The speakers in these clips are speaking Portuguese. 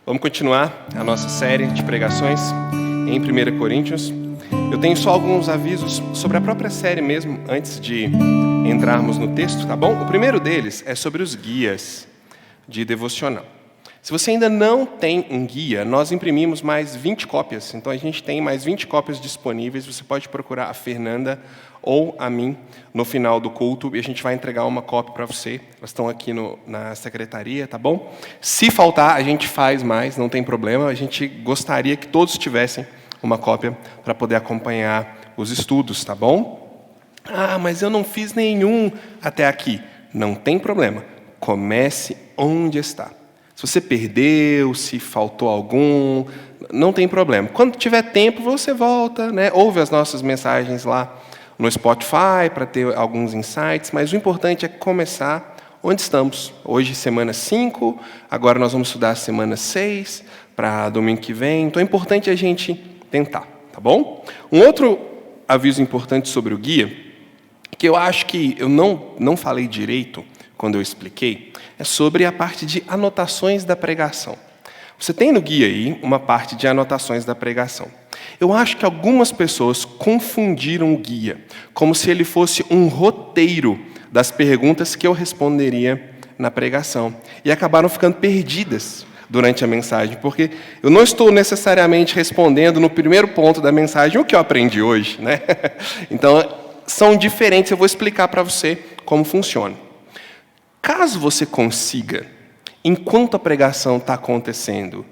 Vamos continuar a nossa série de pregações em 1 Coríntios. Eu tenho só alguns avisos sobre a própria série mesmo, antes de entrarmos no texto, tá bom? O primeiro deles é sobre os guias de devocional. Se você ainda não tem um guia, nós imprimimos mais 20 cópias. Então, a gente tem mais 20 cópias disponíveis. Você pode procurar a Fernanda ou a mim no final do culto e a gente vai entregar uma cópia para você. Elas estão aqui na secretaria, tá bom? Se faltar, a gente faz mais, não tem problema. A gente gostaria que todos tivessem uma cópia para poder acompanhar os estudos, tá bom? Ah, mas eu não fiz nenhum até aqui. Não tem problema. Comece onde está. Se você perdeu, se faltou algum, não tem problema. Quando tiver tempo, você volta, né? Ouve as nossas mensagens lá no Spotify para ter alguns insights, mas o importante é começar onde estamos. Hoje, semana 5, agora nós vamos estudar a semana 6, para domingo que vem. Então, é importante a gente tentar, tá bom? Um outro aviso importante sobre o guia, que eu acho que eu não falei direito quando eu expliquei, é sobre a parte de anotações da pregação. Você tem no guia aí uma parte de anotações da pregação. Eu acho que algumas pessoas confundiram o guia, como se ele fosse um roteiro das perguntas que eu responderia na pregação, e acabaram ficando perdidas durante a mensagem, porque eu não estou necessariamente respondendo no primeiro ponto da mensagem o que eu aprendi hoje, né? Então, são diferentes, eu vou explicar para você como funciona. Caso você consiga, enquanto a pregação está acontecendo,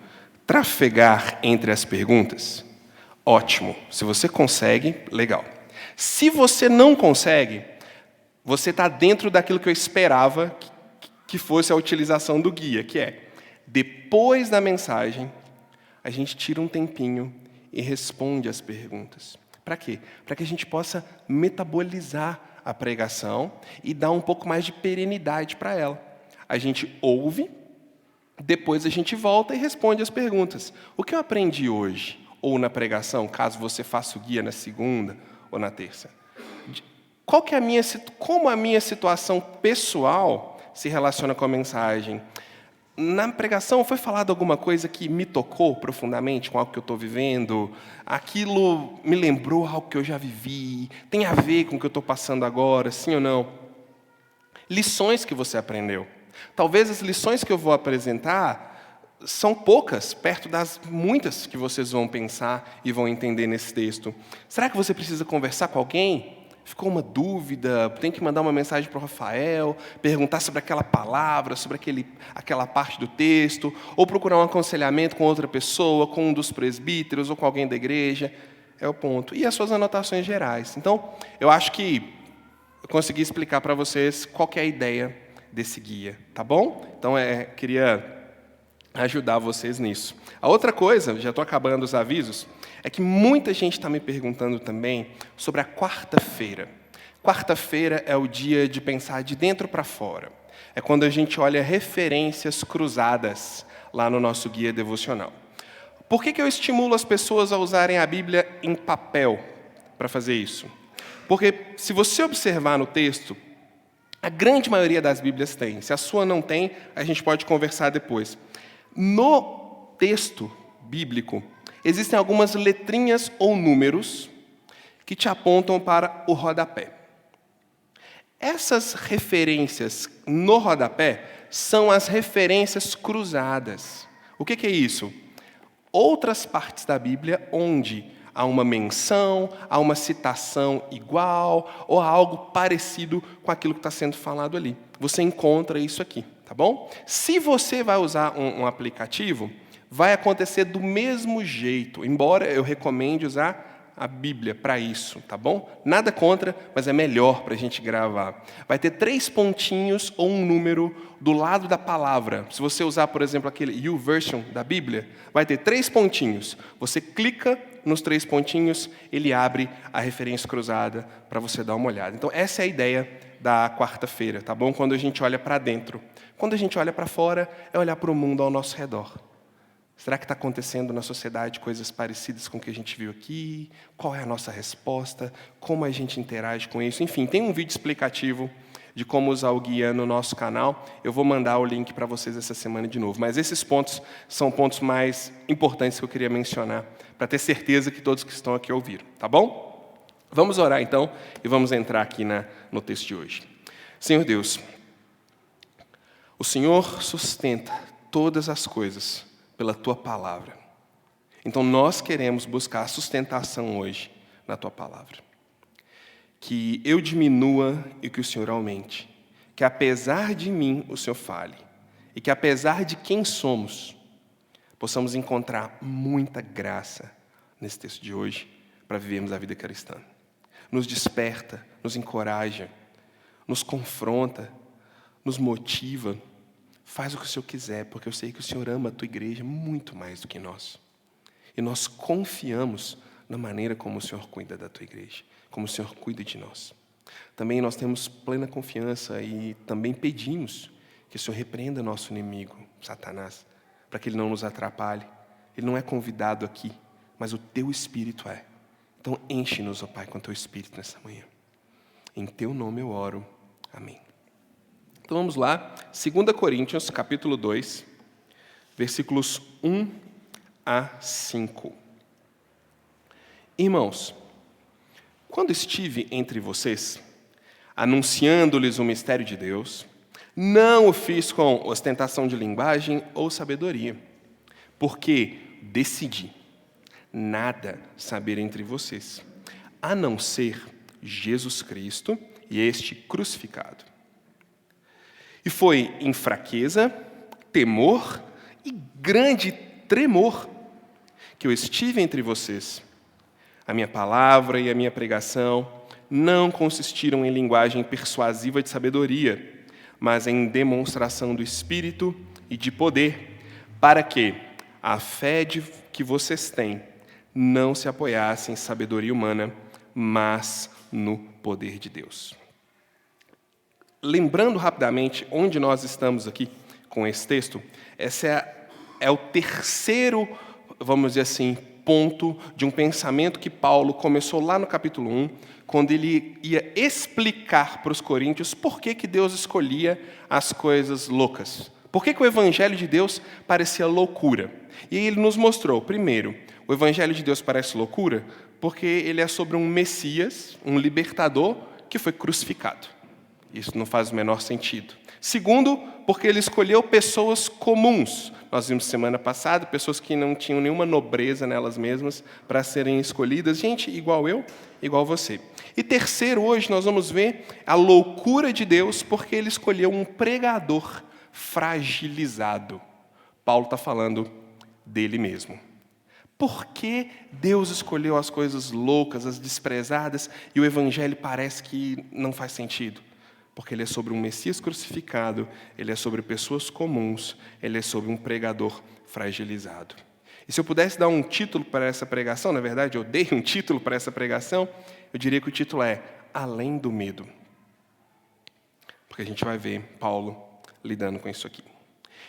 trafegar entre as perguntas, ótimo. Se você consegue, legal. Se você não consegue, você está dentro daquilo que eu esperava que fosse a utilização do guia, que é, depois da mensagem, a gente tira um tempinho e responde as perguntas. Para quê? Para que a gente possa metabolizar a pregação e dar um pouco mais de perenidade para ela. A gente ouve, depois a gente volta e responde as perguntas. O que eu aprendi hoje, ou na pregação, caso você faça o guia na segunda ou na terça? Como a minha situação pessoal se relaciona com a mensagem? Na pregação foi falado alguma coisa que me tocou profundamente com algo que eu estou vivendo? Aquilo me lembrou algo que eu já vivi? Tem a ver com o que eu estou passando agora, sim ou não? Lições que você aprendeu. Talvez as lições que eu vou apresentar são poucas, perto das muitas que vocês vão pensar e vão entender nesse texto. Será que você precisa conversar com alguém? Ficou uma dúvida, tem que mandar uma mensagem para o Rafael, perguntar sobre aquela palavra, sobre aquela parte do texto, ou procurar um aconselhamento com outra pessoa, com um dos presbíteros, ou com alguém da igreja. É o ponto. E as suas anotações gerais. Então, eu acho que eu consegui explicar para vocês qual que é a ideia desse guia, tá bom? Então, queria ajudar vocês nisso. A outra coisa, já estou acabando os avisos, é que muita gente está me perguntando também sobre a quarta-feira. Quarta-feira é o dia de pensar de dentro para fora. É quando a gente olha referências cruzadas lá no nosso guia devocional. Por que eu estimulo as pessoas a usarem a Bíblia em papel para fazer isso? Porque se você observar no texto, a grande maioria das Bíblias tem. Se a sua não tem, a gente pode conversar depois. No texto bíblico, existem algumas letrinhas ou números que te apontam para o rodapé. Essas referências no rodapé são as referências cruzadas. O que é isso? Outras partes da Bíblia onde há uma menção, há uma citação igual, ou há algo parecido com aquilo que está sendo falado ali. Você encontra isso aqui, tá bom? Se você vai usar um aplicativo, vai acontecer do mesmo jeito, embora eu recomende usar a Bíblia para isso, tá bom? Nada contra, mas é melhor para a gente gravar. Vai ter 3 pontinhos ou um número do lado da palavra. Se você usar, por exemplo, aquele YouVersion da Bíblia, vai ter 3 pontinhos. Você clica nos 3 pontinhos, ele abre a referência cruzada para você dar uma olhada. Então, essa é a ideia da quarta-feira, tá bom? Quando a gente olha para dentro. Quando a gente olha para fora, é olhar para o mundo ao nosso redor. Será que está acontecendo na sociedade coisas parecidas com o que a gente viu aqui? Qual é a nossa resposta? Como a gente interage com isso? Enfim, tem um vídeo explicativo de como usar o guia no nosso canal. Eu vou mandar o link para vocês essa semana de novo. Mas esses pontos são pontos mais importantes que eu queria mencionar, para ter certeza que todos que estão aqui ouviram, tá bom? Vamos orar então e vamos entrar aqui no texto de hoje. Senhor Deus, o Senhor sustenta todas as coisas pela Tua palavra. Então nós queremos buscar a sustentação hoje na Tua palavra. Que eu diminua e que o Senhor aumente. Que apesar de mim o Senhor fale. E que apesar de quem somos, possamos encontrar muita graça nesse texto de hoje para vivermos a vida cristã. Nos desperta, nos encoraja, nos confronta, nos motiva. Faz o que o Senhor quiser, porque eu sei que o Senhor ama a Tua igreja muito mais do que nós. E nós confiamos na maneira como o Senhor cuida da Tua igreja, como o Senhor cuida de nós. Também nós temos plena confiança e também pedimos que o Senhor repreenda nosso inimigo, Satanás, para que ele não nos atrapalhe. Ele não é convidado aqui, mas o Teu Espírito é. Então enche-nos, ó Pai, com o Teu Espírito nessa manhã. Em Teu nome eu oro. Amém. Então vamos lá, 2 Coríntios, capítulo 2, versículos 1 a 5. Irmãos, quando estive entre vocês, anunciando-lhes o mistério de Deus, não o fiz com ostentação de linguagem ou sabedoria, porque decidi nada saber entre vocês, a não ser Jesus Cristo e este crucificado. E foi em fraqueza, temor e grande tremor que eu estive entre vocês. A minha palavra e a minha pregação não consistiram em linguagem persuasiva de sabedoria, mas em demonstração do Espírito e de poder, para que a fé que vocês têm não se apoiasse em sabedoria humana, mas no poder de Deus. Lembrando rapidamente onde nós estamos aqui com esse texto, esse é o terceiro, vamos dizer assim, ponto de um pensamento que Paulo começou lá no capítulo 1, quando ele ia explicar para os coríntios por que Deus escolhia as coisas loucas. Por que o evangelho de Deus parecia loucura? E aí ele nos mostrou, primeiro, o evangelho de Deus parece loucura porque ele é sobre um Messias, um libertador, que foi crucificado. Isso não faz o menor sentido. Segundo, porque ele escolheu pessoas comuns. Nós vimos semana passada pessoas que não tinham nenhuma nobreza nelas mesmas para serem escolhidas. Gente igual eu, igual você. E terceiro, hoje nós vamos ver a loucura de Deus porque ele escolheu um pregador fragilizado. Paulo está falando dele mesmo. Por que Deus escolheu as coisas loucas, as desprezadas, e o evangelho parece que não faz sentido? Porque ele é sobre um Messias crucificado, ele é sobre pessoas comuns, ele é sobre um pregador fragilizado. E se eu pudesse dar um título para essa pregação, na verdade eu dei um título para essa pregação, eu diria que o título é Além do Medo. Porque a gente vai ver Paulo lidando com isso aqui.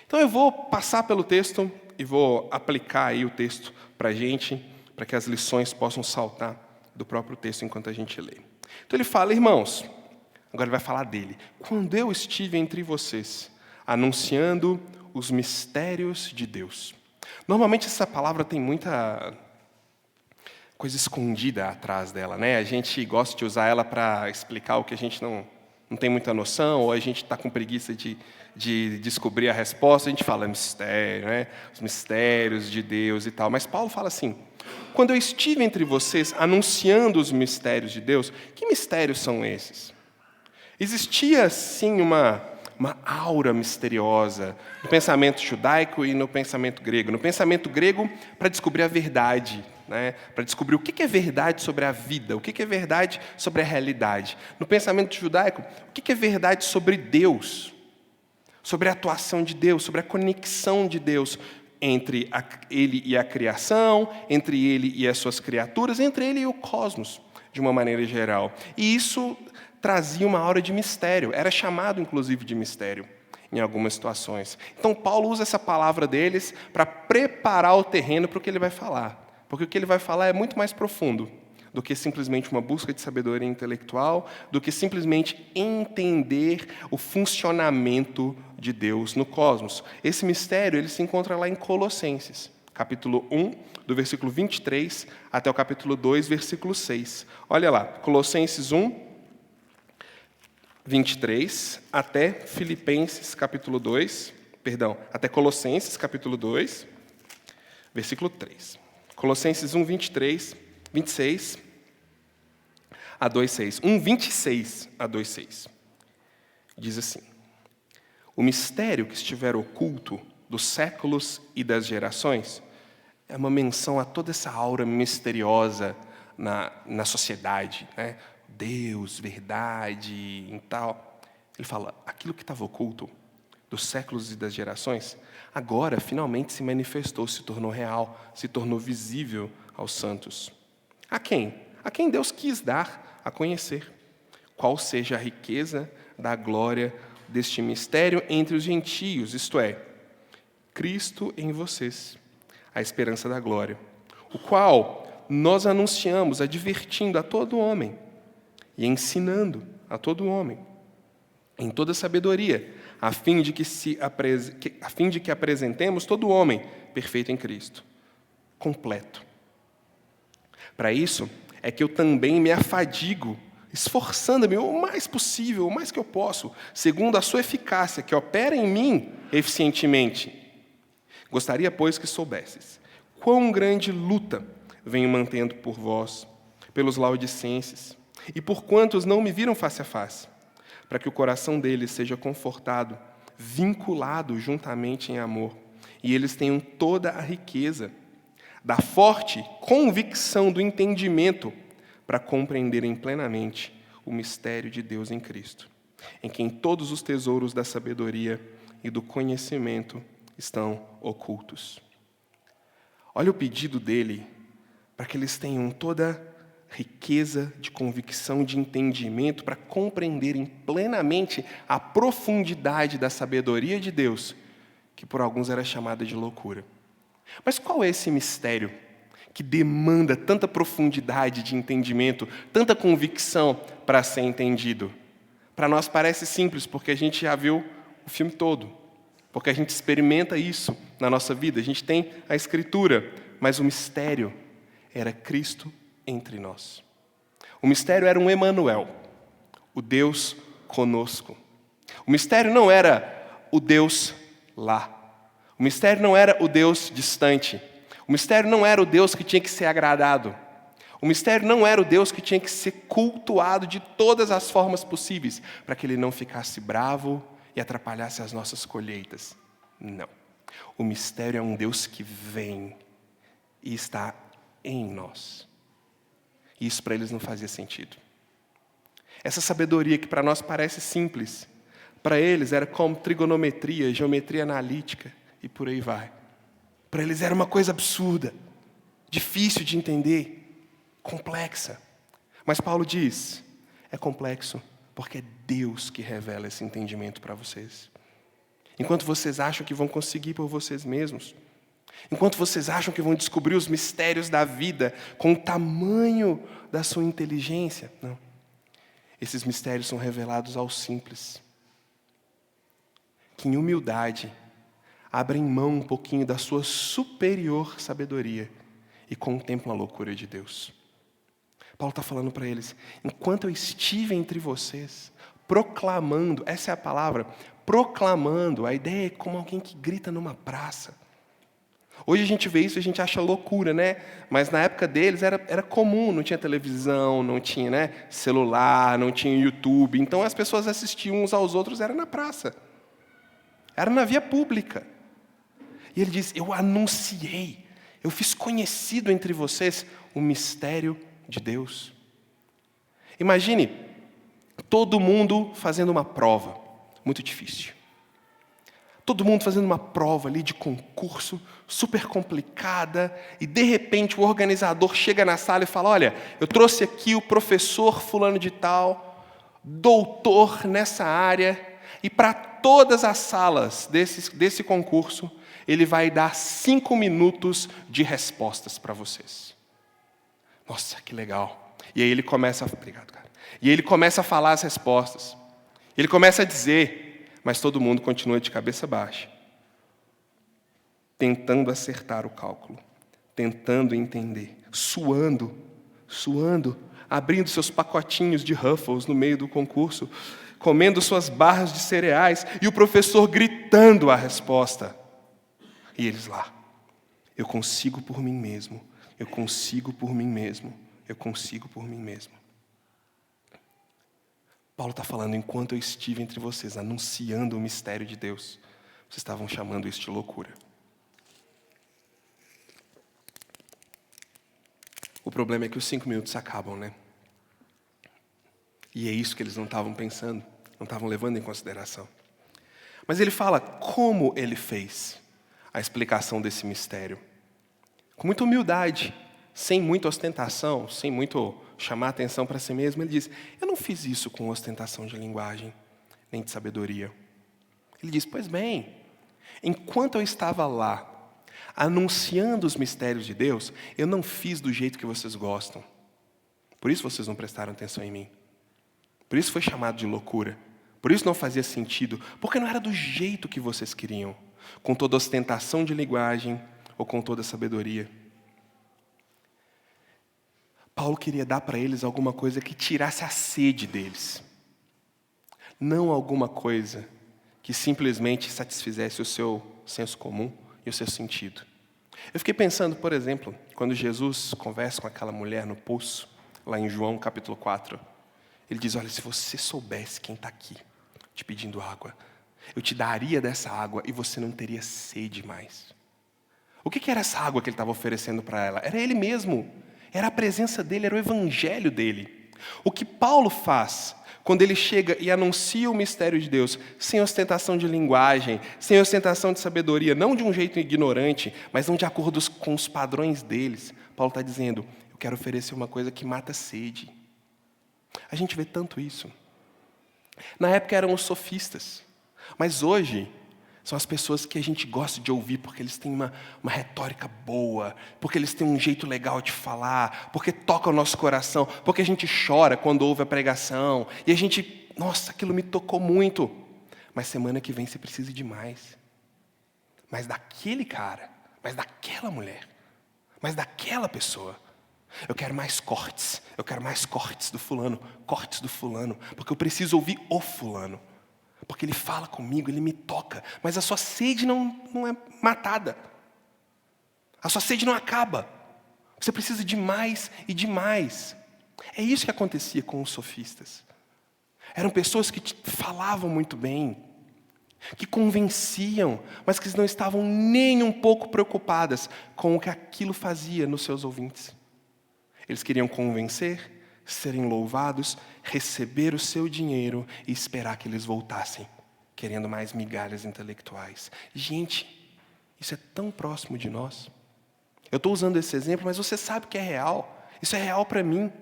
Então eu vou passar pelo texto e vou aplicar aí o texto para a gente, para que as lições possam saltar do próprio texto enquanto a gente lê. Então ele fala, irmãos, agora ele vai falar dele. Quando eu estive entre vocês, anunciando os mistérios de Deus. Normalmente essa palavra tem muita coisa escondida atrás dela, né? A gente gosta de usar ela para explicar o que a gente não tem muita noção, ou a gente está com preguiça de descobrir a resposta, a gente fala mistério, né? Os mistérios de Deus e tal. Mas Paulo fala assim, quando eu estive entre vocês anunciando os mistérios de Deus, que mistérios são esses? Existia, sim, uma aura misteriosa no pensamento judaico e no pensamento grego. No pensamento grego, para descobrir a verdade, né? Para descobrir o que é verdade sobre a vida, o que é verdade sobre a realidade. No pensamento judaico, o que é verdade sobre Deus, sobre a atuação de Deus, sobre a conexão de Deus entre ele e a criação, entre ele e as suas criaturas, entre ele e o cosmos, de uma maneira geral. E isso trazia uma aura de mistério, era chamado inclusive de mistério em algumas situações. Então Paulo usa essa palavra deles para preparar o terreno para o que ele vai falar, porque o que ele vai falar é muito mais profundo do que simplesmente uma busca de sabedoria intelectual, do que simplesmente entender o funcionamento de Deus no cosmos. Esse mistério ele se encontra lá em Colossenses, capítulo 1, do versículo 23 até o capítulo 2, versículo 6. Olha lá, Colossenses 1, 23, até Filipenses, capítulo 2, até Colossenses, capítulo 2, versículo 3. Colossenses 1, 23, 26 a 2,6. 1, 26 a 2,6. Diz assim: o mistério que estiver oculto dos séculos e das gerações é uma menção a toda essa aura misteriosa na sociedade, né? Deus, verdade e tal. Ele fala, aquilo que estava oculto dos séculos e das gerações, agora finalmente se manifestou, se tornou real, se tornou visível aos santos. A quem? A quem Deus quis dar a conhecer. Qual seja a riqueza da glória deste mistério entre os gentios, isto é, Cristo em vocês, a esperança da glória, o qual nós anunciamos, advertindo a todo homem e ensinando a todo homem, em toda sabedoria, a fim de que apresentemos todo homem perfeito em Cristo, completo. Para isso é que eu também me afadigo, esforçando-me o mais possível, o mais que eu posso, segundo a sua eficácia, que opera em mim eficientemente. Gostaria, pois, que soubesses quão grande luta venho mantendo por vós, pelos laodicenses, e por quantos não me viram face a face, para que o coração deles seja confortado, vinculado juntamente em amor, e eles tenham toda a riqueza da forte convicção do entendimento para compreenderem plenamente o mistério de Deus em Cristo, em quem todos os tesouros da sabedoria e do conhecimento estão ocultos. Olha o pedido dele para que eles tenham toda riqueza de convicção, de entendimento, para compreenderem plenamente a profundidade da sabedoria de Deus, que por alguns era chamada de loucura. Mas qual é esse mistério que demanda tanta profundidade de entendimento, tanta convicção para ser entendido? Para nós parece simples, porque a gente já viu o filme todo, porque a gente experimenta isso na nossa vida, a gente tem a Escritura, mas o mistério era Cristo entre nós. O mistério era um Emanuel, o Deus conosco. O mistério não era o Deus lá. O mistério não era o Deus distante. O mistério não era o Deus que tinha que ser agradado. O mistério não era o Deus que tinha que ser cultuado de todas as formas possíveis, para que ele não ficasse bravo e atrapalhasse as nossas colheitas. Não. O mistério é um Deus que vem e está em nós. Isso para eles não fazia sentido. Essa sabedoria que para nós parece simples, para eles era como trigonometria, geometria analítica e por aí vai. Para eles era uma coisa absurda, difícil de entender, complexa. Mas Paulo diz, é complexo porque é Deus que revela esse entendimento para vocês. Enquanto vocês acham que vão conseguir por vocês mesmos, enquanto vocês acham que vão descobrir os mistérios da vida com o tamanho da sua inteligência, não. Esses mistérios são revelados aos simples, que em humildade abrem mão um pouquinho da sua superior sabedoria e contemplam a loucura de Deus. Paulo está falando para eles, enquanto eu estive entre vocês, proclamando, essa é a palavra, proclamando, a ideia é como alguém que grita numa praça. Hoje a gente vê isso e a gente acha loucura, né? Mas na época deles era comum, não tinha televisão, não tinha, né, celular, não tinha YouTube. Então as pessoas assistiam uns aos outros, era na praça. Era na via pública. E ele diz, eu anunciei, eu fiz conhecido entre vocês o mistério de Deus. Imagine todo mundo fazendo uma prova, muito difícil. Todo mundo fazendo uma prova ali de concurso, super complicada, e de repente o organizador chega na sala e fala, olha, eu trouxe aqui o professor fulano de tal, doutor nessa área, e para todas as salas desse concurso, ele vai dar 5 minutos de respostas para vocês. Nossa, que legal. E aí ele começa a... Obrigado, cara. E aí ele começa a falar as respostas. Ele começa a dizer, mas todo mundo continua de cabeça baixa, tentando acertar o cálculo, tentando entender, suando, abrindo seus pacotinhos de Ruffles no meio do concurso, comendo suas barras de cereais, e o professor gritando a resposta. E eles lá, eu consigo por mim mesmo, eu consigo por mim mesmo, eu consigo por mim mesmo. Paulo está falando, enquanto eu estive entre vocês, anunciando o mistério de Deus, vocês estavam chamando isso de loucura. O problema é que os 5 minutos acabam, né? E é isso que eles não estavam pensando, não estavam levando em consideração. Mas ele fala como ele fez a explicação desse mistério. Com muita humildade, sem muita ostentação, sem muito chamar atenção para si mesmo, ele diz, eu não fiz isso com ostentação de linguagem, nem de sabedoria. Ele diz, pois bem, enquanto eu estava lá, anunciando os mistérios de Deus, eu não fiz do jeito que vocês gostam. Por isso vocês não prestaram atenção em mim. Por isso foi chamado de loucura. Por isso não fazia sentido, porque não era do jeito que vocês queriam, com toda ostentação de linguagem ou com toda sabedoria. Paulo queria dar para eles alguma coisa que tirasse a sede deles. Não alguma coisa que simplesmente satisfizesse o seu senso comum e o seu sentido. Eu fiquei pensando, por exemplo, quando Jesus conversa com aquela mulher no poço, lá em João capítulo 4, ele diz, olha, se você soubesse quem está aqui te pedindo água, eu te daria dessa água e você não teria sede mais. O que era essa água que ele estava oferecendo para ela? Era ele mesmo. Era a presença dele, era o evangelho dele. O que Paulo faz quando ele chega e anuncia o mistério de Deus, sem ostentação de linguagem, sem ostentação de sabedoria, não de um jeito ignorante, mas não de acordo com os padrões deles. Paulo está dizendo, eu quero oferecer uma coisa que mata a sede. A gente vê tanto isso. Na época eram os sofistas, mas hoje são as pessoas que a gente gosta de ouvir porque eles têm uma retórica boa, porque eles têm um jeito legal de falar, porque toca o nosso coração, porque a gente chora quando ouve a pregação, e a gente, nossa, aquilo me tocou muito. Mas semana que vem você precisa de mais. Mas daquele cara, mas daquela mulher, mas daquela pessoa. Eu quero mais cortes do fulano, porque eu preciso ouvir o fulano. Porque ele fala comigo, ele me toca, mas a sua sede não é matada. A sua sede não acaba. Você precisa de mais e de mais. É isso que acontecia com os sofistas. Eram pessoas que falavam muito bem, que convenciam, mas que não estavam nem um pouco preocupadas com o que aquilo fazia nos seus ouvintes. Eles queriam convencer, serem louvados, receber o seu dinheiro e esperar que eles voltassem, querendo mais migalhas intelectuais. Gente, isso é tão próximo de nós. Eu estou usando esse exemplo, mas você sabe que é real. Isso é real para mim.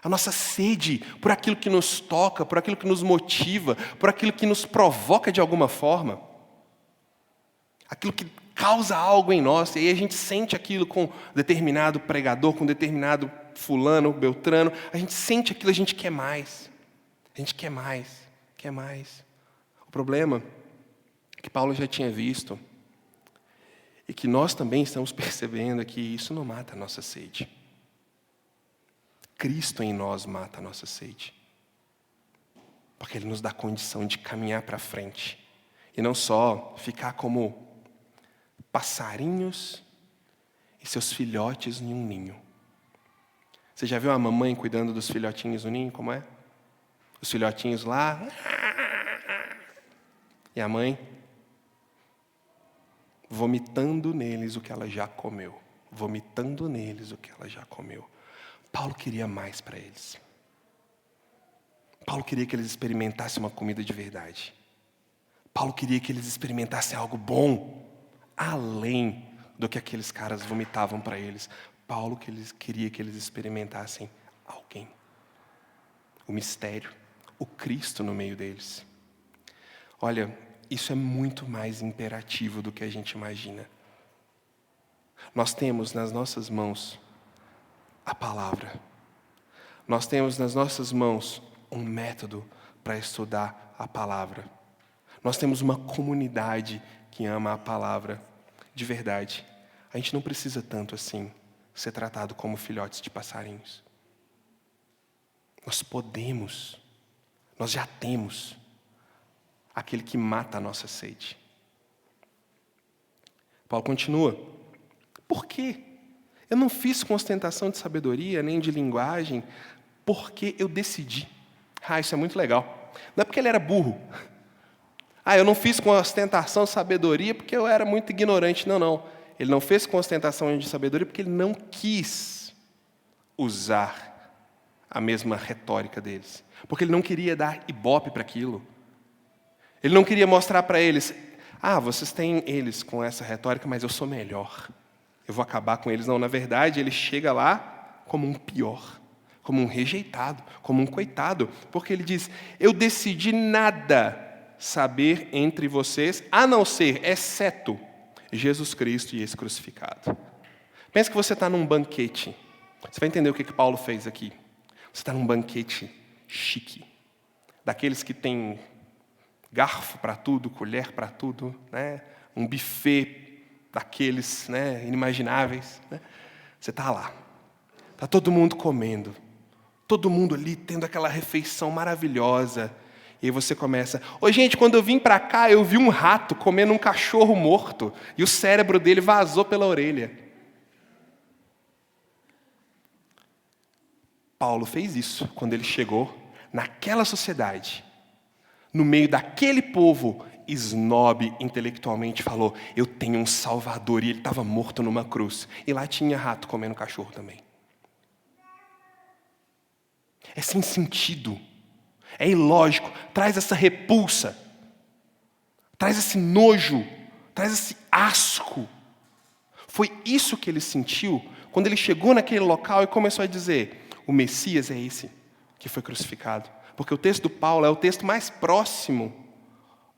A nossa sede por aquilo que nos toca, por aquilo que nos motiva, por aquilo que nos provoca de alguma forma. Aquilo que causa algo em nós, e aí a gente sente aquilo com determinado pregador, com determinado fulano, beltrano, a gente sente aquilo, a gente quer mais. A gente quer mais, quer mais. O problema é que Paulo já tinha visto, e que nós também estamos percebendo, é que isso não mata a nossa sede. Cristo em nós mata a nossa sede. Porque Ele nos dá condição de caminhar para frente. E não só ficar como passarinhos e seus filhotes em um ninho. Você já viu a mamãe cuidando dos filhotinhos no ninho, como é? Os filhotinhos lá. E a mãe vomitando neles o que ela já comeu. Vomitando neles o que ela já comeu. Paulo queria mais para eles. Paulo queria que eles experimentassem uma comida de verdade. Paulo queria que eles experimentassem algo bom, além do que aqueles caras vomitavam para eles. Paulo queria que eles experimentassem alguém. O mistério, o Cristo no meio deles. Olha, isso é muito mais imperativo do que a gente imagina. Nós temos nas nossas mãos a palavra. Nós temos nas nossas mãos um método para estudar a palavra. Nós temos uma comunidade que ama a palavra de verdade. A gente não precisa tanto assim ser tratado como filhotes de passarinhos. Nós podemos, nós já temos aquele que mata a nossa sede. Paulo continua. Por quê? Eu não fiz com ostentação de sabedoria, nem de linguagem, porque eu decidi. Isso é muito legal. Não é porque ele era burro. Eu não fiz com ostentação de sabedoria porque eu era muito ignorante. Não. Ele não fez com ostentação de sabedoria porque ele não quis usar a mesma retórica deles. Porque ele não queria dar ibope para aquilo. Ele não queria mostrar para eles, vocês têm eles com essa retórica, mas eu sou melhor. Eu vou acabar com eles. Não, na verdade, ele chega lá como um pior, como um rejeitado, como um coitado. Porque ele diz, eu decidi nada saber entre vocês, a não ser, exceto, Jesus Cristo e esse crucificado. Pensa que você está num banquete. Você vai entender o que Paulo fez aqui. Você está num banquete chique. Daqueles que tem garfo para tudo, colher para tudo, né? Um buffet daqueles, né, inimagináveis. Né? Você está lá. Está todo mundo comendo. Todo mundo ali tendo aquela refeição maravilhosa. E aí você começa, gente, quando eu vim para cá, eu vi um rato comendo um cachorro morto. E o cérebro dele vazou pela orelha. Paulo fez isso quando ele chegou naquela sociedade. No meio daquele povo, esnobe intelectualmente falou, eu tenho um salvador. E ele estava morto numa cruz. E lá tinha rato comendo cachorro também. É sem sentido. É ilógico, traz essa repulsa, traz esse nojo, traz esse asco. Foi isso que ele sentiu quando ele chegou naquele local e começou a dizer, o Messias é esse que foi crucificado. Porque o texto do Paulo é o texto mais próximo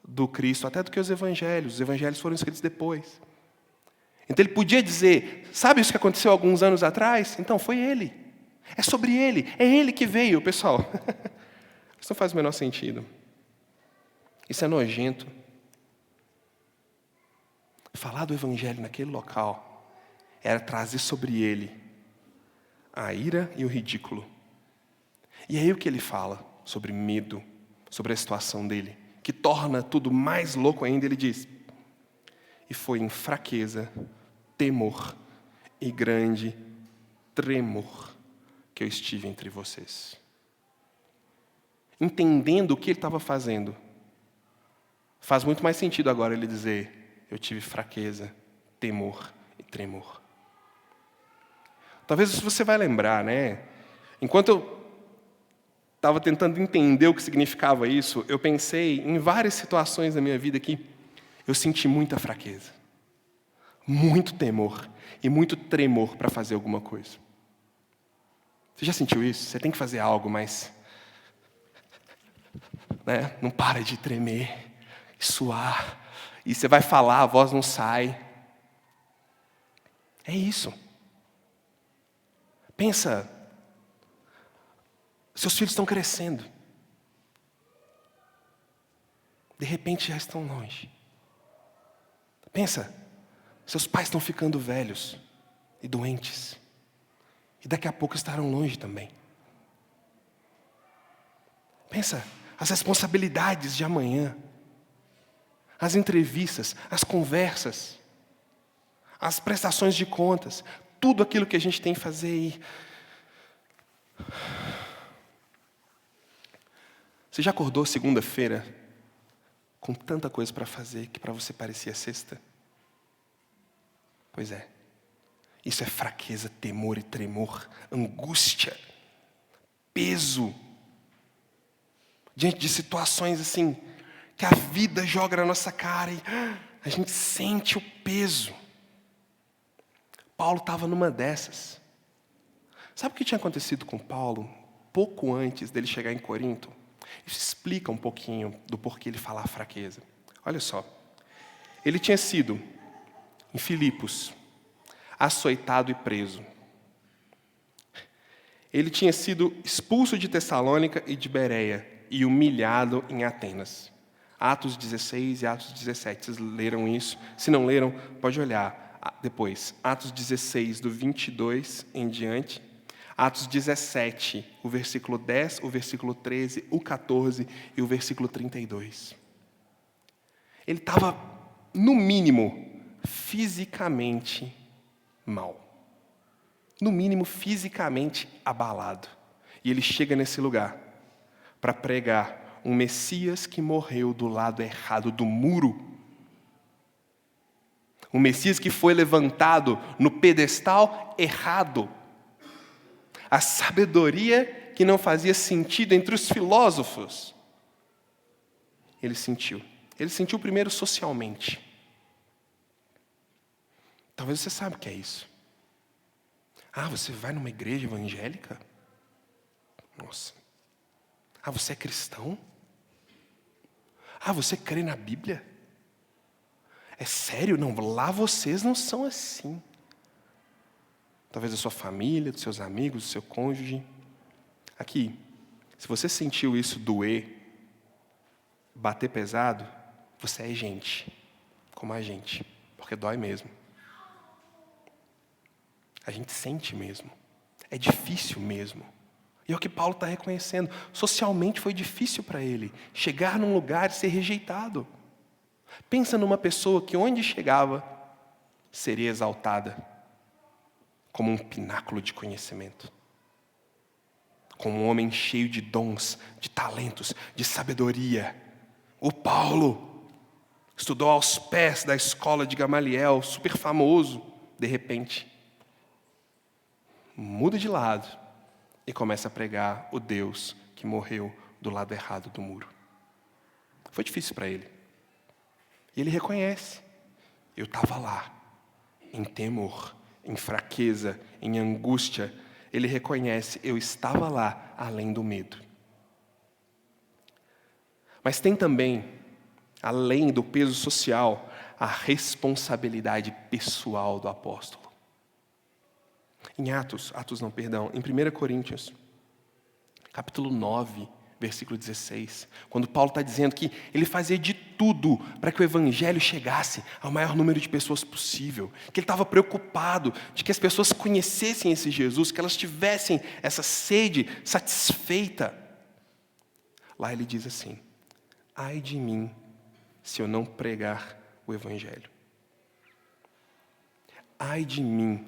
do Cristo, até do que os evangelhos foram escritos depois. Então ele podia dizer, sabe isso que aconteceu alguns anos atrás? Então foi ele, é sobre ele, é ele que veio, pessoal. Isso não faz o menor sentido. Isso é nojento. Falar do Evangelho naquele local era trazer sobre ele a ira e o ridículo. E aí o que ele fala sobre medo, sobre a situação dele, que torna tudo mais louco ainda, ele diz, e foi em fraqueza, temor e grande tremor que eu estive entre vocês. Entendendo o que ele estava fazendo. Faz muito mais sentido agora ele dizer, eu tive fraqueza, temor e tremor. Talvez você vai lembrar, né? Enquanto eu estava tentando entender o que significava isso, eu pensei em várias situações da minha vida que eu senti muita fraqueza, muito temor e muito tremor para fazer alguma coisa. Você já sentiu isso? Você tem que fazer algo, mas não para de tremer, suar, e você vai falar, a voz não sai. É isso. Pensa, seus filhos estão crescendo. De repente já estão longe. Pensa, seus pais estão ficando velhos e doentes. E daqui a pouco estarão longe também. Pensa, as responsabilidades de amanhã, as entrevistas, as conversas, as prestações de contas, tudo aquilo que a gente tem que fazer aí. Você já acordou segunda-feira com tanta coisa para fazer que para você parecia sexta? Pois é. Isso é fraqueza, temor e tremor, angústia, peso. Diante de situações assim, que a vida joga na nossa cara e a gente sente o peso. Paulo estava numa dessas. Sabe o que tinha acontecido com Paulo pouco antes dele chegar em Corinto? Isso explica um pouquinho do porquê ele falar fraqueza. Olha só. Ele tinha sido, em Filipos, açoitado e preso. Ele tinha sido expulso de Tessalônica e de Bereia e humilhado em Atenas. Atos 16 e Atos 17. Vocês leram isso? Se não leram, pode olhar depois. Atos 16, do 22 em diante. Atos 17, o versículo 10, o versículo 13, o 14 e o versículo 32. Ele estava, no mínimo, fisicamente mal. No mínimo, fisicamente abalado. E ele chega nesse lugar para pregar um Messias que morreu do lado errado do muro. Um Messias que foi levantado no pedestal errado. A sabedoria que não fazia sentido entre os filósofos. Ele sentiu. Ele sentiu primeiro socialmente. Talvez você saiba o que é isso. Ah, você vai numa igreja evangélica? Nossa. Ah, você é cristão? Ah, você crê na Bíblia? É sério? Não, lá vocês não são assim. Talvez da sua família, dos seus amigos, do seu cônjuge. Aqui, se você sentiu isso doer, bater pesado, você é gente, como a gente, porque dói mesmo. A gente sente mesmo. É difícil mesmo. E é o que Paulo está reconhecendo. Socialmente foi difícil para ele chegar num lugar e ser rejeitado. Pensa numa pessoa que onde chegava seria exaltada como um pináculo de conhecimento. Como um homem cheio de dons, de talentos, de sabedoria. O Paulo estudou aos pés da escola de Gamaliel, super famoso. De repente, muda de lado e começa a pregar o Deus que morreu do lado errado do muro. Foi difícil para ele. E ele reconhece. Eu estava lá, em temor, em fraqueza, em angústia. Ele reconhece, eu estava lá, além do medo. Mas tem também, além do peso social, a responsabilidade pessoal do apóstolo. Em em 1 Coríntios, capítulo 9, versículo 16, quando Paulo está dizendo que ele fazia de tudo para que o evangelho chegasse ao maior número de pessoas possível, que ele estava preocupado de que as pessoas conhecessem esse Jesus, que elas tivessem essa sede satisfeita. Lá ele diz assim: ai de mim se eu não pregar o evangelho. Ai de mim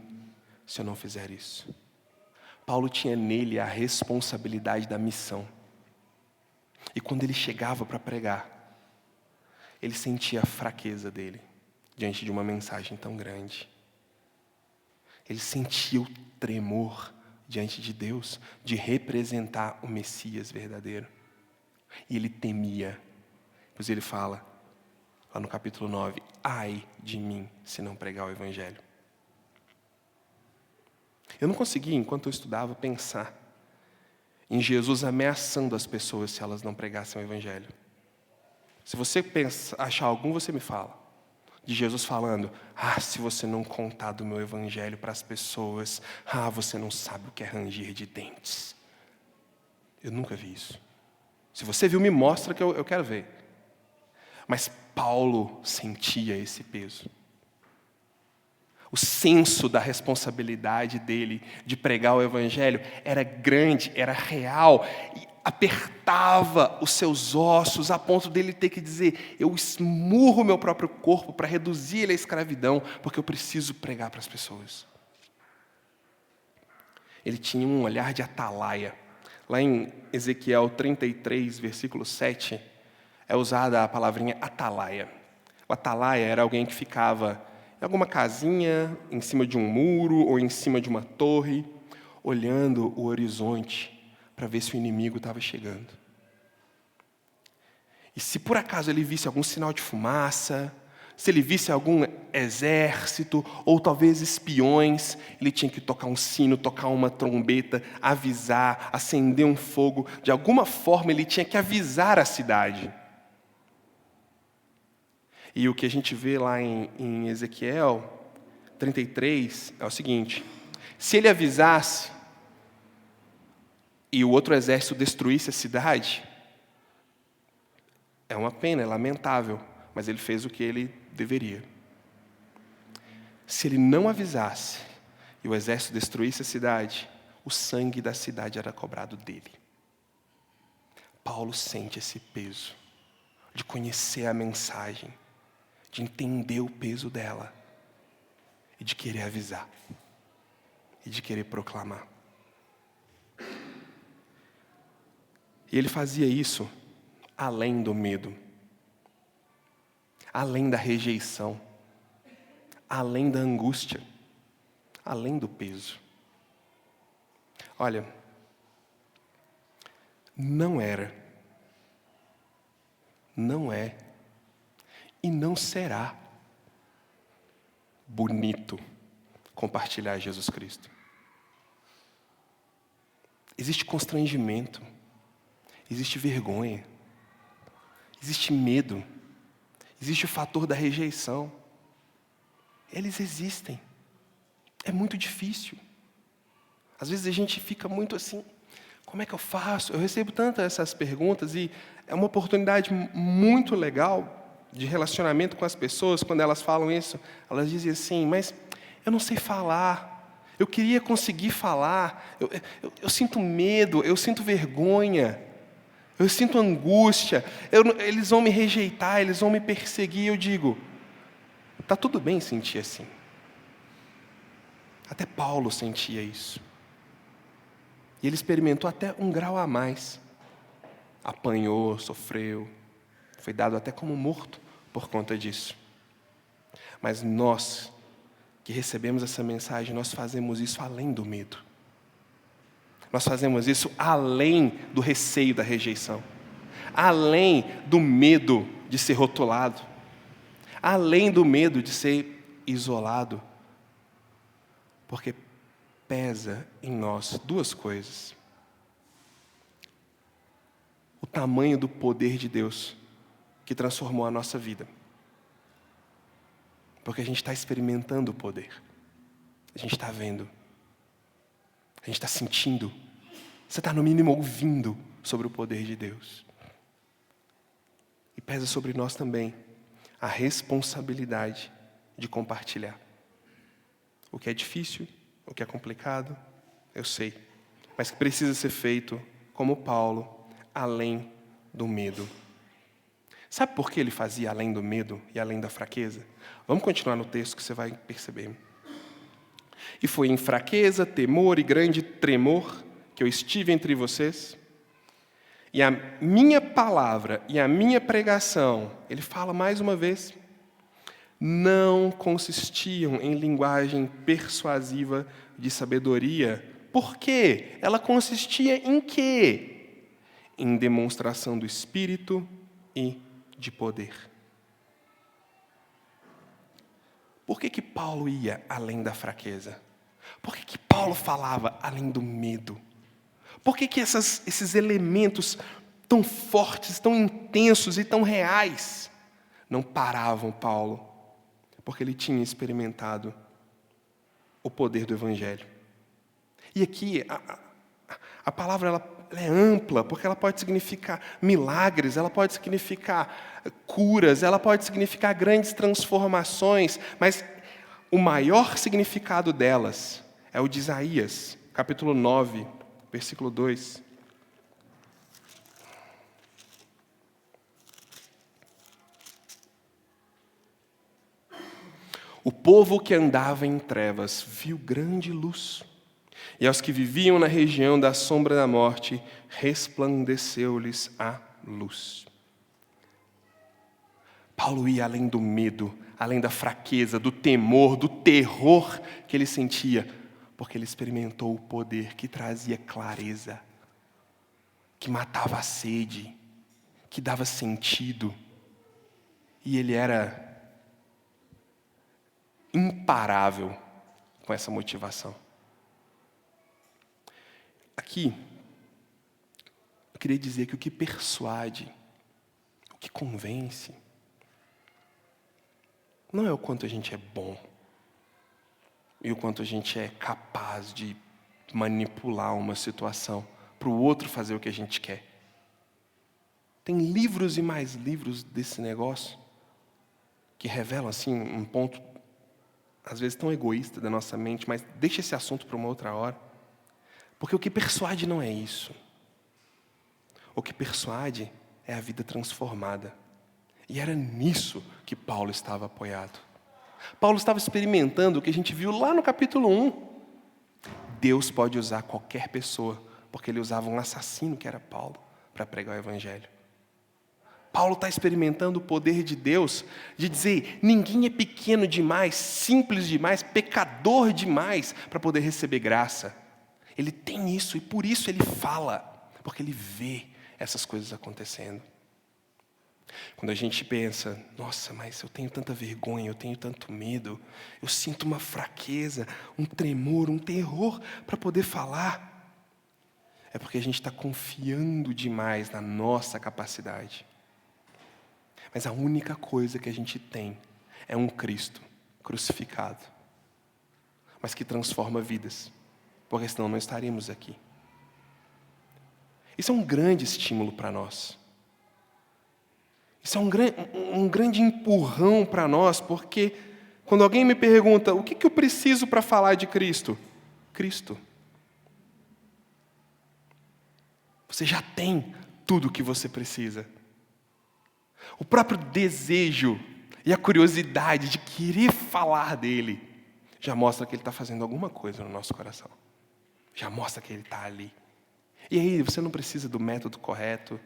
se eu não fizer isso. Paulo tinha nele a responsabilidade da missão. E quando ele chegava para pregar, ele sentia a fraqueza dele diante de uma mensagem tão grande. Ele sentia o tremor diante de Deus de representar o Messias verdadeiro. E ele temia. Pois ele fala, lá no capítulo 9, ai de mim se não pregar o evangelho. Eu não conseguia, enquanto eu estudava, pensar em Jesus ameaçando as pessoas se elas não pregassem o evangelho. Se você achar algum, você me fala. De Jesus falando, se você não contar do meu evangelho para as pessoas, você não sabe o que é ranger de dentes. Eu nunca vi isso. Se você viu, me mostra que eu quero ver. Mas Paulo sentia esse peso. O senso da responsabilidade dele de pregar o evangelho era grande, era real, e apertava os seus ossos a ponto dele ter que dizer, eu esmurro meu próprio corpo para reduzir ele à escravidão, porque eu preciso pregar para as pessoas. Ele tinha um olhar de atalaia. Lá em Ezequiel 33, versículo 7, é usada a palavrinha atalaia. O atalaia era alguém que ficava em alguma casinha, em cima de um muro ou em cima de uma torre, olhando o horizonte para ver se o inimigo estava chegando. E se por acaso ele visse algum sinal de fumaça, se ele visse algum exército, ou talvez espiões, ele tinha que tocar um sino, tocar uma trombeta, avisar, acender um fogo. De alguma forma ele tinha que avisar a cidade. E o que a gente vê lá em Ezequiel 33 é o seguinte: se ele avisasse, e o outro exército destruísse a cidade, é uma pena, é lamentável, mas ele fez o que ele deveria. Se ele não avisasse e o exército destruísse a cidade, o sangue da cidade era cobrado dele. Paulo sente esse peso de conhecer a mensagem, de entender o peso dela e de querer avisar e de querer proclamar. E ele fazia isso além do medo, além da rejeição, além da angústia, além do peso. Olha, não era, não é e não será bonito compartilhar Jesus Cristo. Existe constrangimento, existe vergonha, existe medo, existe o fator da rejeição. Eles existem. É muito difícil. Às vezes a gente fica muito assim, como é que eu faço? Eu recebo tantas essas perguntas e é uma oportunidade muito legal de relacionamento com as pessoas. Quando elas falam isso, elas dizem assim, mas eu não sei falar. Eu queria conseguir falar. Eu sinto medo, eu sinto vergonha. Eu sinto angústia. Eles vão me rejeitar, eles vão me perseguir. Eu digo, está tudo bem sentir assim. Até Paulo sentia isso. E ele experimentou até um grau a mais. Apanhou, sofreu, foi dado até como morto por conta disso. Mas nós, que recebemos essa mensagem, nós fazemos isso além do medo. Nós fazemos isso além do receio da rejeição. Além do medo de ser rotulado. Além do medo de ser isolado. Porque pesa em nós duas coisas. O tamanho do poder de Deus que transformou a nossa vida. Porque a gente está experimentando o poder. A gente está vendo. A gente está sentindo. Você está, no mínimo, ouvindo sobre o poder de Deus. E pesa sobre nós também a responsabilidade de compartilhar. O que é difícil, o que é complicado, eu sei. Mas que precisa ser feito, como Paulo, além do medo. Sabe por que ele fazia além do medo e além da fraqueza? Vamos continuar no texto que você vai perceber. E foi em fraqueza, temor e grande tremor que eu estive entre vocês. E a minha palavra e a minha pregação, ele fala mais uma vez, não consistiam em linguagem persuasiva de sabedoria. Por quê? Ela consistia em quê? Em demonstração do Espírito e de poder. Por que Paulo ia além da fraqueza? Por que Paulo falava além do medo? Por que esses elementos tão fortes, tão intensos e tão reais não paravam Paulo? Porque ele tinha experimentado o poder do Evangelho. E aqui, a palavra ela é ampla, porque ela pode significar milagres, ela pode significar curas, ela pode significar grandes transformações, mas o maior significado delas é o de Isaías, capítulo 9, versículo 2. O povo que andava em trevas viu grande luz, e aos que viviam na região da sombra da morte, resplandeceu-lhes a luz. Paulo ia além do medo, além da fraqueza, do temor, do terror que ele sentia, porque ele experimentou o poder que trazia clareza, que matava a sede, que dava sentido, e ele era imparável com essa motivação. Aqui, eu queria dizer que o que persuade, o que convence, não é o quanto a gente é bom e o quanto a gente é capaz de manipular uma situação para o outro fazer o que a gente quer. Tem livros e mais livros desse negócio que revelam assim um ponto, às vezes tão egoísta da nossa mente, mas deixa esse assunto para uma outra hora. Porque o que persuade não é isso. O que persuade é a vida transformada. E era nisso que Paulo estava apoiado. Paulo estava experimentando o que a gente viu lá no capítulo 1. Deus pode usar qualquer pessoa, porque ele usava um assassino que era Paulo para pregar o evangelho. Paulo está experimentando o poder de Deus de dizer, ninguém é pequeno demais, simples demais, pecador demais para poder receber graça. Ele tem isso e por isso ele fala, porque ele vê essas coisas acontecendo. Quando a gente pensa, nossa, mas eu tenho tanta vergonha, eu tenho tanto medo, eu sinto uma fraqueza, um tremor, um terror para poder falar, é porque a gente está confiando demais na nossa capacidade. Mas a única coisa que a gente tem é um Cristo crucificado, mas que transforma vidas, porque senão não estaríamos aqui. Isso é um grande estímulo para nós. Isso é um grande empurrão para nós, porque quando alguém me pergunta, o que eu preciso para falar de Cristo? Cristo. Você já tem tudo o que você precisa. O próprio desejo e a curiosidade de querer falar dele já mostra que ele está fazendo alguma coisa no nosso coração. Já mostra que ele está ali. E aí você não precisa do método correto,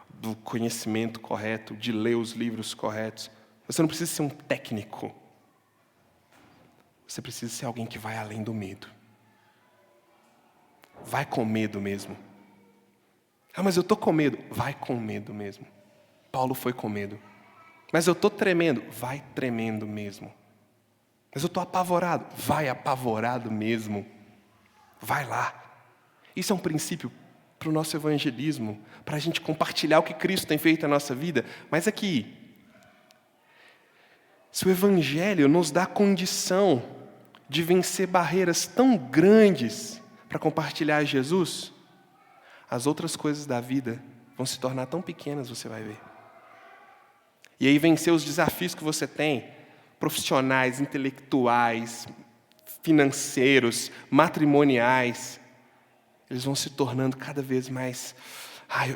do conhecimento correto, de ler os livros corretos. Você não precisa ser um técnico. Você precisa ser alguém que vai além do medo. Vai com medo mesmo. Ah, mas eu estou com medo. Vai com medo mesmo. Paulo foi com medo. Mas eu estou tremendo. Vai tremendo mesmo. Mas eu estou apavorado. Vai apavorado mesmo. Vai lá. Isso é um princípio para o nosso evangelismo, para a gente compartilhar o que Cristo tem feito na nossa vida. Mas aqui, se o evangelho nos dá condição de vencer barreiras tão grandes para compartilhar Jesus, as outras coisas da vida vão se tornar tão pequenas, você vai ver. E aí vencer os desafios que você tem, profissionais, intelectuais, financeiros, matrimoniais, eles vão se tornando cada vez mais,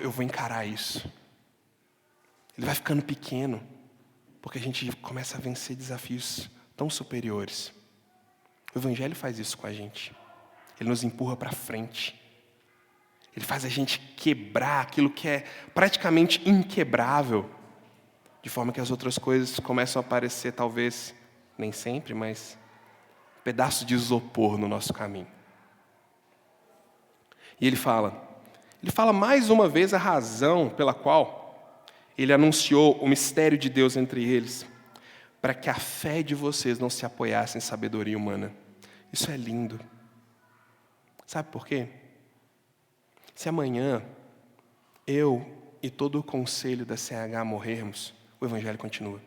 eu vou encarar isso. Ele vai ficando pequeno, porque a gente começa a vencer desafios tão superiores. O Evangelho faz isso com a gente. Ele nos empurra para frente. Ele faz a gente quebrar aquilo que é praticamente inquebrável, de forma que as outras coisas começam a aparecer, talvez, nem sempre, mas pedaços de isopor no nosso caminho. E ele fala mais uma vez a razão pela qual ele anunciou o mistério de Deus entre eles, para que a fé de vocês não se apoiasse em sabedoria humana. Isso é lindo. Sabe por quê? Se amanhã eu e todo o conselho da CH morrermos, o Evangelho continua.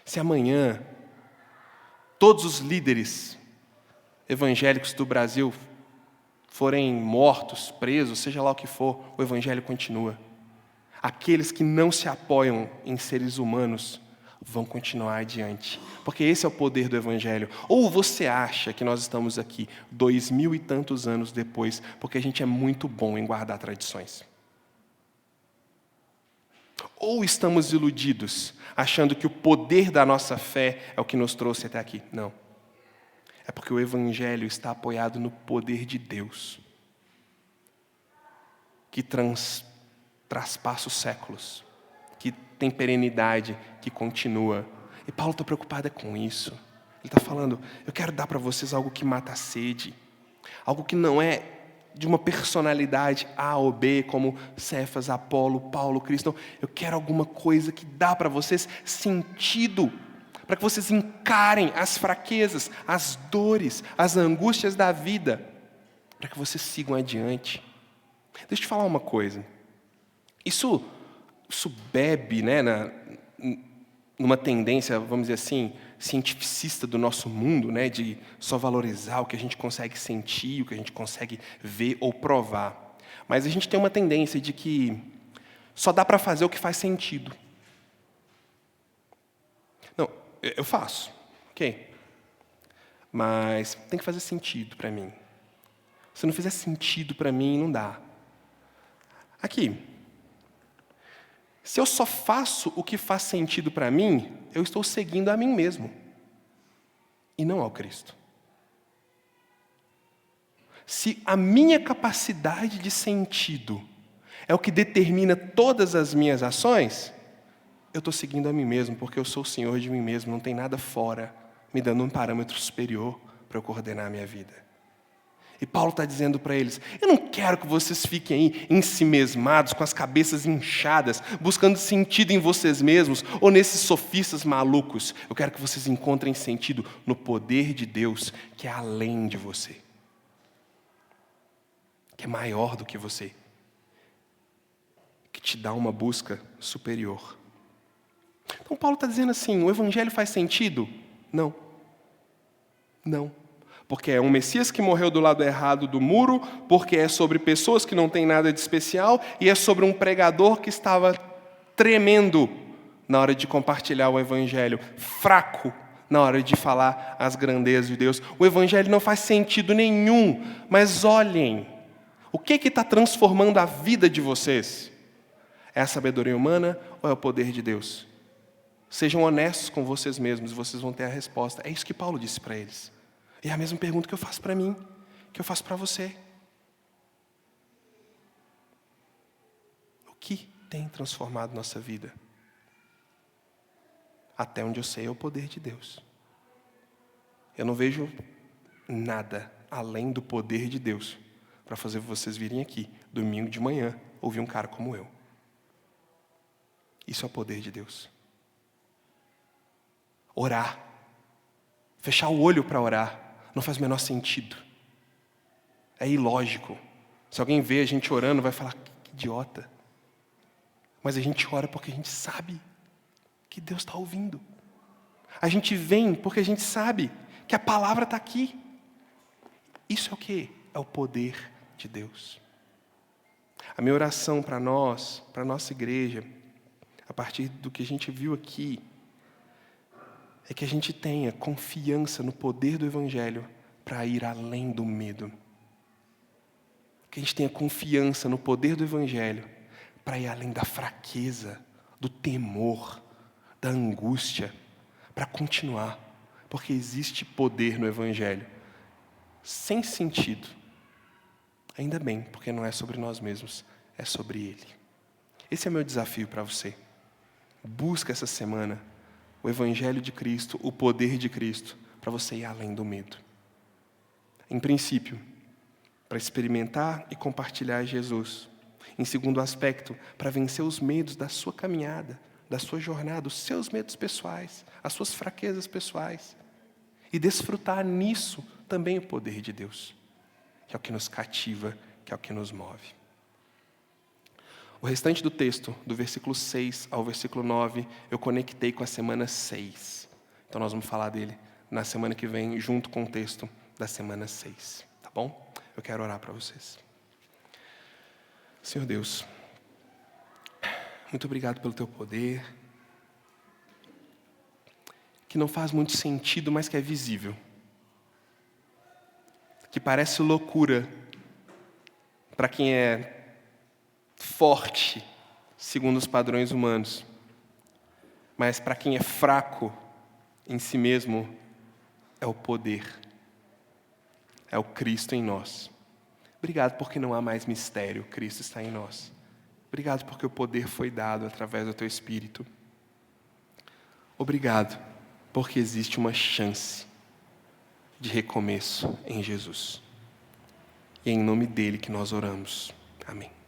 Se amanhã todos os líderes evangélicos do Brasil forem mortos, presos, seja lá o que for, o Evangelho continua. Aqueles que não se apoiam em seres humanos vão continuar adiante, porque esse é o poder do Evangelho. Ou você acha que nós estamos aqui 2000 e tantos anos depois, porque a gente é muito bom em guardar tradições? Ou estamos iludidos, achando que o poder da nossa fé é o que nos trouxe até aqui? Não. É porque o Evangelho está apoiado no poder de Deus, que traspassa os séculos, que tem perenidade, que continua. E Paulo está preocupado com isso. Ele está falando, eu quero dar para vocês algo que mata a sede, algo que não é de uma personalidade A ou B, como Cefas, Apolo, Paulo, Cristo. Não, eu quero alguma coisa que dá para vocês sentido, para que vocês encarem as fraquezas, as dores, as angústias da vida, para que vocês sigam adiante. Deixa eu te falar uma coisa. Isso bebe, né, numa tendência, vamos dizer assim, cientificista do nosso mundo, né, de só valorizar o que a gente consegue sentir, o que a gente consegue ver ou provar. Mas a gente tem uma tendência de que só dá para fazer o que faz sentido. Não, eu faço, ok? Mas tem que fazer sentido para mim. Se não fizer sentido para mim, não dá. Aqui, se eu só faço o que faz sentido para mim, eu estou seguindo a mim mesmo, e não ao Cristo. Se a minha capacidade de sentido é o que determina todas as minhas ações, eu estou seguindo a mim mesmo, porque eu sou o Senhor de mim mesmo, não tem nada fora me dando um parâmetro superior para eu coordenar a minha vida. E Paulo está dizendo para eles, eu não quero que vocês fiquem aí ensimesmados, com as cabeças inchadas, buscando sentido em vocês mesmos, ou nesses sofistas malucos. Eu quero que vocês encontrem sentido no poder de Deus, que é além de você. Que é maior do que você. Que te dá uma busca superior. Então Paulo está dizendo assim, o Evangelho faz sentido? Não. Não. Porque é um Messias que morreu do lado errado do muro, porque é sobre pessoas que não têm nada de especial, e é sobre um pregador que estava tremendo na hora de compartilhar o Evangelho, fraco na hora de falar as grandezas de Deus. O Evangelho não faz sentido nenhum, mas olhem, o que está transformando a vida de vocês? É a sabedoria humana ou é o poder de Deus? Sejam honestos com vocês mesmos e vocês vão ter a resposta. É isso que Paulo disse para eles. E é a mesma pergunta que eu faço para mim, que eu faço para você. O que tem transformado nossa vida? Até onde eu sei é o poder de Deus. Eu não vejo nada além do poder de Deus para fazer vocês virem aqui, domingo de manhã, ouvir um cara como eu. Isso é o poder de Deus. Orar. Fechar o olho para orar. Não faz o menor sentido. É ilógico. Se alguém vê a gente orando, vai falar, que idiota. Mas a gente ora porque a gente sabe que Deus está ouvindo. A gente vem porque a gente sabe que a palavra está aqui. Isso é o quê? É o poder de Deus. A minha oração para nós, para a nossa igreja, a partir do que a gente viu aqui, é que a gente tenha confiança no poder do Evangelho para ir além do medo. Que a gente tenha confiança no poder do Evangelho para ir além da fraqueza, do temor, da angústia, para continuar. Porque existe poder no Evangelho, sem sentido. Ainda bem, porque não é sobre nós mesmos, é sobre Ele. Esse é o meu desafio para você. Busca essa semana o Evangelho de Cristo, o poder de Cristo, para você ir além do medo. Em princípio, para experimentar e compartilhar Jesus. Em segundo aspecto, para vencer os medos da sua caminhada, da sua jornada, os seus medos pessoais, as suas fraquezas pessoais. E desfrutar nisso também o poder de Deus, que é o que nos cativa, que é o que nos move. O restante do texto, do versículo 6 ao versículo 9, eu conectei com a semana 6. Então nós vamos falar dele na semana que vem, junto com o texto da semana 6. Tá bom? Eu quero orar para vocês. Senhor Deus, muito obrigado pelo teu poder, que não faz muito sentido, mas que é visível. Que parece loucura para quem é forte, segundo os padrões humanos. Mas para quem é fraco em si mesmo, é o poder. É o Cristo em nós. Obrigado porque não há mais mistério, Cristo está em nós. Obrigado porque o poder foi dado através do teu Espírito. Obrigado porque existe uma chance de recomeço em Jesus. E é em nome dele que nós oramos. Amém.